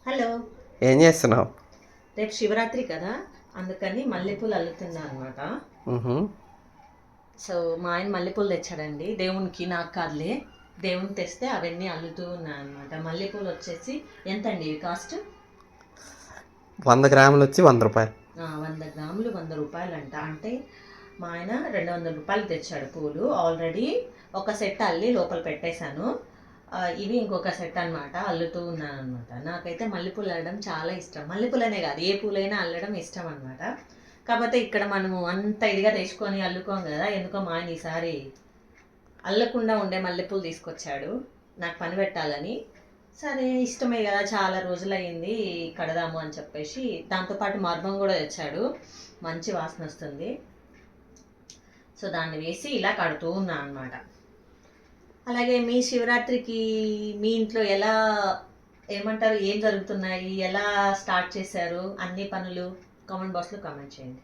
Hello. ఏం చేస్తున్నావు? రేపు శివరాత్రి కదా, అందుకని మల్లెపూలు అల్లుతున్నా అనమాట. సో మా ఆయన మల్లెపూలు తెచ్చాడండి దేవునికి, నాకు కాదులే, దేవునికి తెస్తే అవన్నీ అల్లుతూ ఉన్నాయి అనమాట. మల్లెపూలు వచ్చేసి ఎంతండి ఇవి కాస్ట్? 100 గ్రాములు వచ్చి 100 రూపాయలు. 100 గ్రాములు 100 రూపాయలు అంట. అంటే మా ఆయన 200 రూపాయలు తెచ్చాడు పూలు. ఆల్రెడీ ఒక సెట్ అల్లి లోపల పెట్టేశాను. ఇవి ఇంకొక సెట్ అనమాట, అల్లుతూ ఉన్నాను అనమాట. నాకైతే మల్లెపూలు అల్లడం చాలా ఇష్టం. మల్లెపూలనే కాదు, ఏ పూలైనా అల్లడం ఇష్టం అనమాట. కాకపోతే ఇక్కడ మనము అంత ఇదిగా తెచ్చుకొని అల్లుకోం కదా, ఎందుకో మా ఆయన ఈసారి అల్లకుండా ఉండే మల్లెపూలు తీసుకొచ్చాడు నాకు పని పెట్టాలని. సరే ఇష్టమే కదా, చాలా రోజులయ్యింది కడదాము అని చెప్పేసి, దాంతోపాటు మర్మం కూడా తెచ్చాడు, మంచి వాసన వస్తుంది. సో దాన్ని వేసి ఇలా కడుతూ ఉన్నా అనమాట. అలాగే మీ శివరాత్రికి మీ ఇంట్లో ఎలా ఏమంటారు, ఏం జరుగుతున్నాయి, ఎలా స్టార్ట్ చేశారు అన్ని పనులు, కామెంట్ బాక్స్లో కామెంట్ చేయండి.